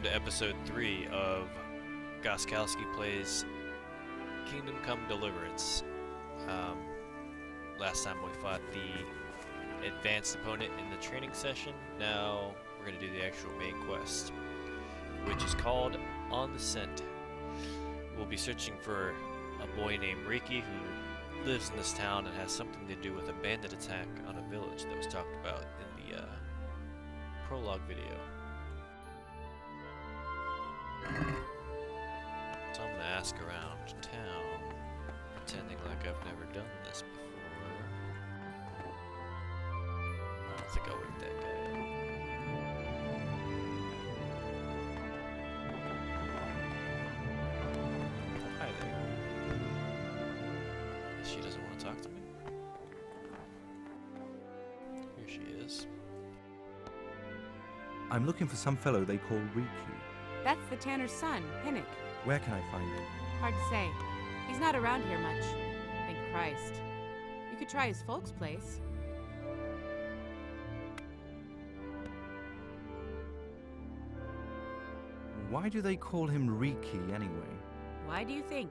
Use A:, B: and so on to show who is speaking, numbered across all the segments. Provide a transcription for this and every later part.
A: to episode 3 of Goskowski Plays Kingdom Come Deliverance. Last time we fought the advanced opponent in the training session. Now we're going to do the actual main quest, which is called On the Scent. We'll be searching for a boy named Riki who lives in this town and has something to do with a bandit attack on a village that was talked about in the prologue video. So I'm gonna ask around town, pretending like I've never done this before. I don't think I'll wake that guy up. Hi there. She doesn't want to talk to me. Here she is.
B: I'm looking for some fellow they call Riki.
C: That's the tanner's son, Hinnick.
B: Where can I find him?
C: Hard to say. He's not around here much. Thank Christ. You could try his folks' place.
B: Why do they call him Riki anyway?
C: Why do you think?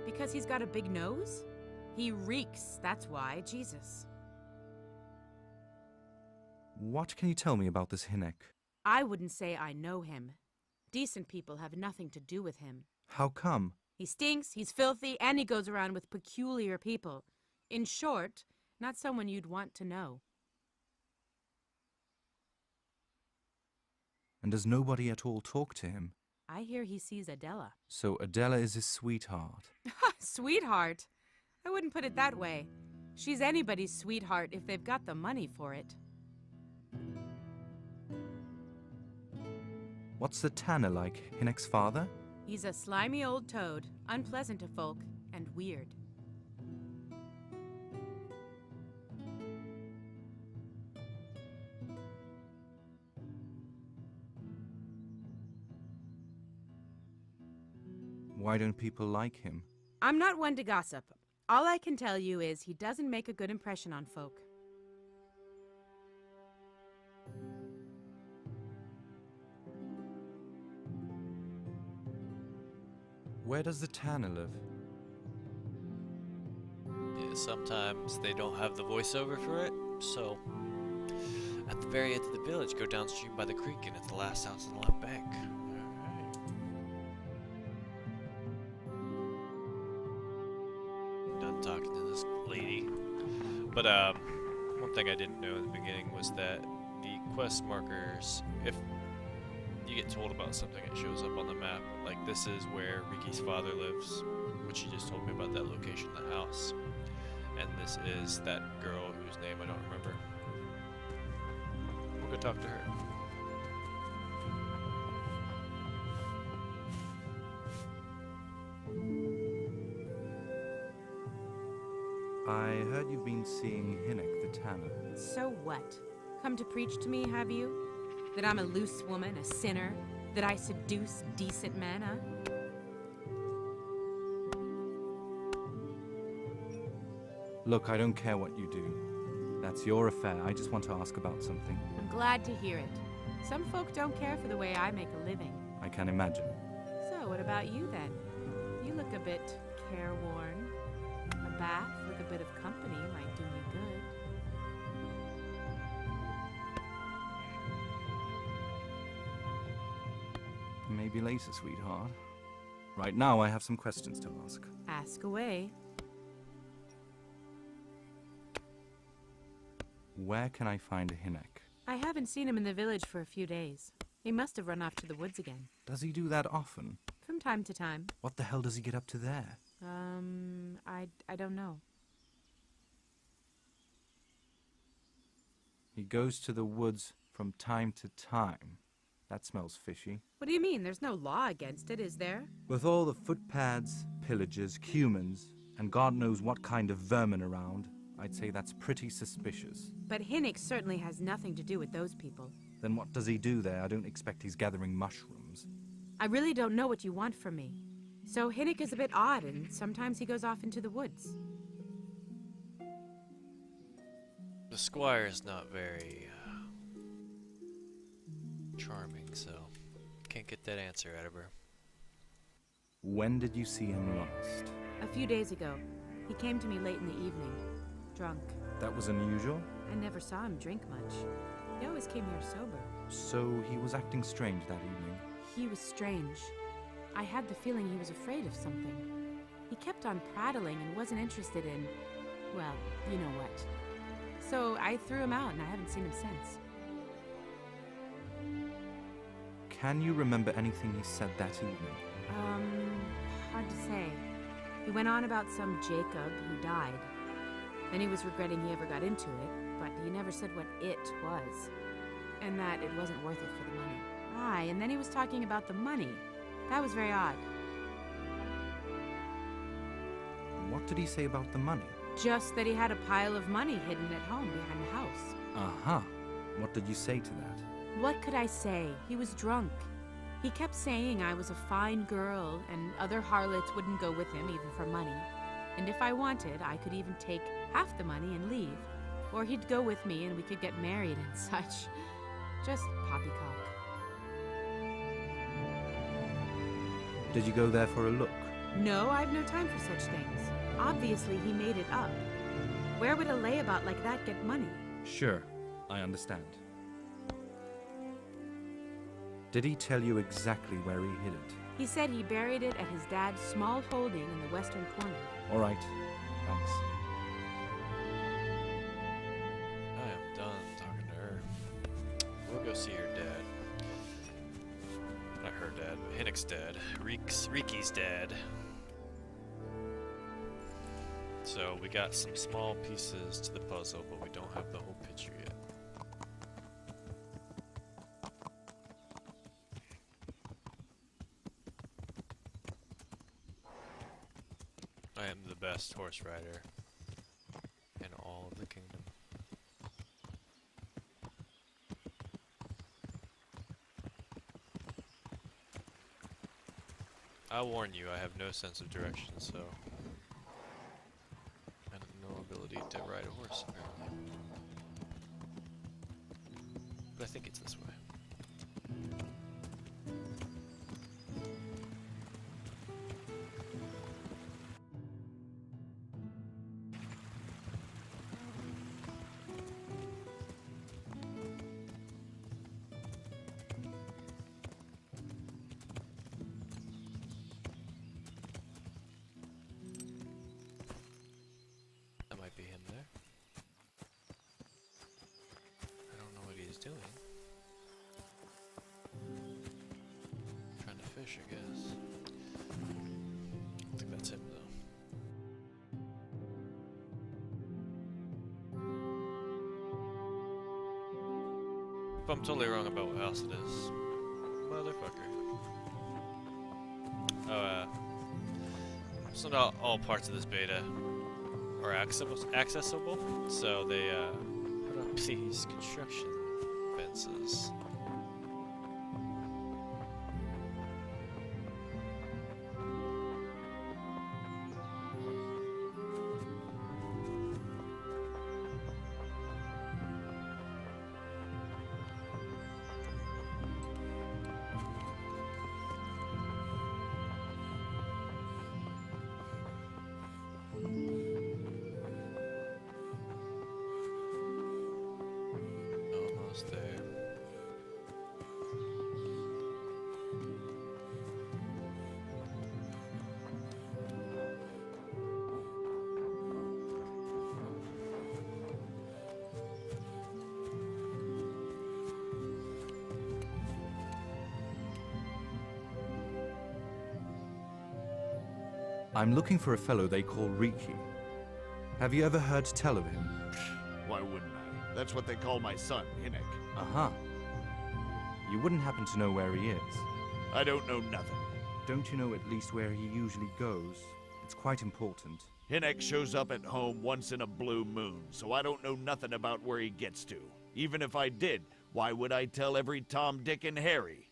C: Because he's got a big nose? He reeks, that's why. Jesus.
B: What can you tell me about this Hinnick?
C: I wouldn't say I know him. Decent people have nothing to do with him.
B: How come?
C: He stinks, he's filthy, and he goes around with peculiar people. In short, not someone you'd want to know.
B: And does nobody at all talk to him?
C: I hear he sees Adela.
B: So Adela is his sweetheart.
C: Sweetheart? I wouldn't put it that way. She's anybody's sweetheart if they've got the money for it.
B: What's the tanner like, Hinnick's father?
C: He's a slimy old toad, unpleasant to folk, and weird.
B: Why don't people like him?
C: I'm not one to gossip. All I can tell you is he doesn't make a good impression on folk.
B: Where does the tanner live?
A: Yeah, sometimes they don't have the voiceover for it, so at the very end of the village, go downstream by the creek and it's the last house on the left bank. Alright. Done talking to this lady. But one thing I didn't know in the beginning was that the quest markers, if you get told about something, it shows up on the map. Like, this is where Riki's father lives, which she just told me about that location, the house. And this is that girl whose name I don't remember. We'll go talk to her.
B: I heard you've been seeing Hinnick the tanner.
C: So what? Come to preach to me, have you? That I'm a loose woman, a sinner? That I seduce decent men, huh?
B: Look, I don't care what you do. That's your affair. I just want to ask about something.
C: I'm glad to hear it. Some folk don't care for the way I make a living.
B: I can imagine.
C: So, what about you then? You look a bit careworn. A bath with a bit of company might do me good.
B: Maybe later, sweetheart. Right now, I have some questions to ask.
C: Ask away.
B: Where can I find a Hinnick?
C: I haven't seen him in the village for a few days. He must have run off to the woods again.
B: Does he do that often?
C: From time to time.
B: What the hell does he get up to there?
C: I don't know.
B: He goes to the woods from time to time. That smells fishy.
C: What do you mean? There's no law against it, is there?
B: With all the footpads, pillagers, humans, and God knows what kind of vermin around, I'd say that's pretty suspicious.
C: But Hinnick certainly has nothing to do with those people.
B: Then what does he do there? I don't expect he's gathering mushrooms.
C: I really don't know what you want from me. So Hinnick is a bit odd, and sometimes he goes off into the woods.
A: The squire's not very charming, so Can't get that answer out of her.
B: When did you see him last?
C: A few days ago. He came to me late in the evening, drunk.
B: That was unusual?
C: I never saw him drink much. He always came here sober.
B: So he was acting strange that evening?
C: He was strange. I had the feeling he was afraid of something. He kept on prattling and wasn't interested in, well, you know what. So I threw him out and I haven't seen him since.
B: Can you remember anything he said that evening?
C: Hard to say. He went on about some Jacob who died. Then he was regretting he ever got into it, but he never said what it was. And that it wasn't worth it for the money. Aye, and then he was talking about the money. That was very odd.
B: What did he say about the money?
C: Just that he had a pile of money hidden at home behind the house.
B: Uh-huh. What did you say to that?
C: What could I say? He was drunk. He kept saying I was a fine girl and other harlots wouldn't go with him even for money. And if I wanted, I could even take half the money and leave. Or he'd go with me and we could get married and such. Just poppycock.
B: Did you go there for a look?
C: No, I've no time for such things. Obviously, he made it up. Where would a layabout like that get money?
B: Sure, I understand. Did he tell you exactly where he hid it?
C: He said he buried it at his dad's small holding in the western corner.
B: All right, thanks.
A: I am done talking to her. We'll go see her dad. Not her dad, but Hinnick's dad. Riki's dad. So we got some small pieces to the puzzle, but we don't have the whole picture yet. I am the best horse rider in all of the kingdom. I'll warn you, I have no sense of direction, so... and no ability to ride a horse, apparently. But I think it's this way. That might be him there. I don't know what he's doing. Trying to fish, I guess. I think that's him, though. If I'm totally wrong about what house it is. Motherfucker. Oh, so not all parts of this beta are accessible, so they put up these construction fences. Almost there.
B: I'm looking for a fellow they call Riki. Have you ever heard tell of him?
D: Why wouldn't I? That's what they call my son, Hinnick.
B: Uh-huh. You wouldn't happen to know where he is?
D: I don't know nothing.
B: Don't you know at least where he usually goes? It's quite important.
D: Hinnick shows up at home once in a blue moon, so I don't know nothing about where he gets to. Even if I did, why would I tell every Tom, Dick, and Harry?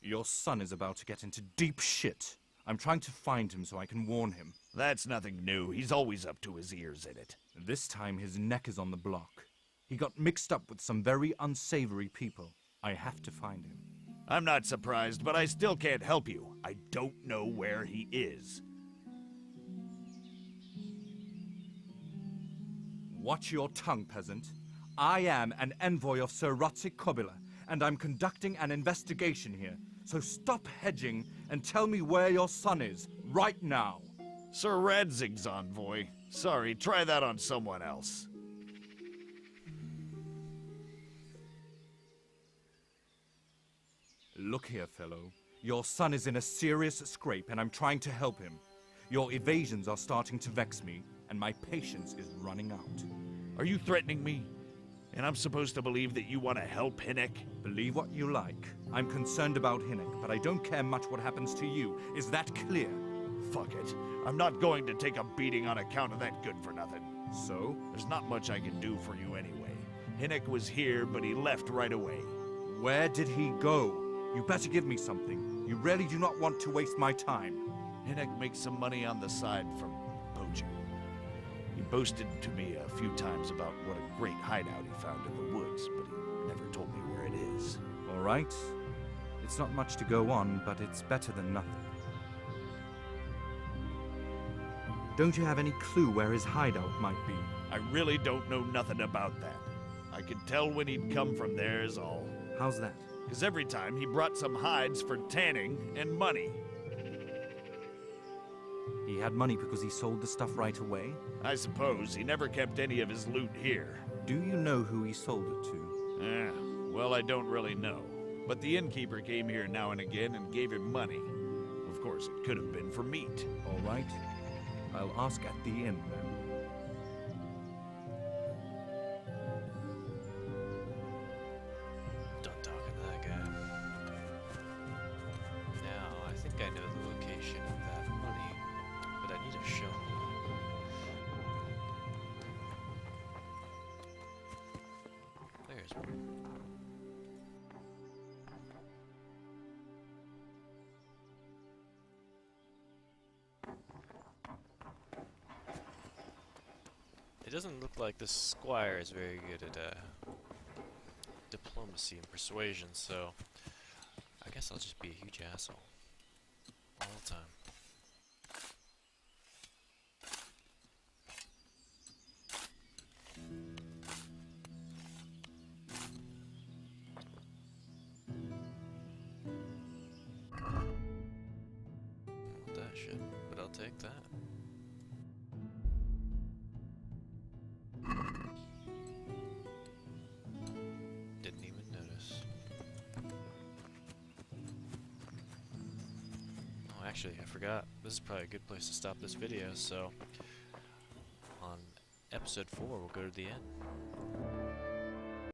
B: Your son is about to get into deep shit. I'm trying to find him so I can warn him.
D: That's nothing new. He's always up to his ears in it.
B: This time his neck is on the block. He got mixed up with some very unsavory people. I have to find him.
D: I'm not surprised, but I still can't help you. I don't know where he is.
B: Watch your tongue, peasant. I am an envoy of Sir Rotzik Kobila, and I'm conducting an investigation here. So stop hedging and tell me where your son is, right now.
D: Sir Radzig's envoy. Sorry, try that on someone else.
B: Look here, fellow. Your son is in a serious scrape, and I'm trying to help him. Your evasions are starting to vex me, and my patience is running out.
D: Are you threatening me? And I'm supposed to believe that you want to help Hinnick?
B: Believe what you like. I'm concerned about Hinnick, but I don't care much what happens to you. Is that clear?
D: Fuck it. I'm not going to take a beating on account of that good-for-nothing.
B: So?
D: There's not much I can do for you anyway. Hinnick was here, but he left right away.
B: Where did he go? You better give me something. You really do not want to waste my time.
D: Hinnick makes some money on the side from poaching. He boasted to me a few times about what a great hideout he found in the woods, but he never told me where it is.
B: All right. It's not much to go on, but it's better than nothing. Don't you have any clue where his hideout might be?
D: I really don't know nothing about that. I could tell when he'd come from there is all.
B: How's that?
D: Because every time he brought some hides for tanning and money.
B: He had money because he sold the stuff right away?
D: I suppose he never kept any of his loot here.
B: Do you know who he sold it to?
D: Well, I don't really know. But the innkeeper came here now and again and gave him money. Of course, it could have been for meat.
B: All right. I'll ask at the inn then.
A: Don't talk to that guy. Now, I think I know the location of that money, but I need to show me. There's one. It doesn't look like the squire is very good at diplomacy and persuasion, so I guess I'll just be a huge asshole all the time. Not that shit, but I'll take that. Didn't even notice. Oh, actually, I forgot. This is probably a good place to stop this video, so on episode 4, we'll go to the end.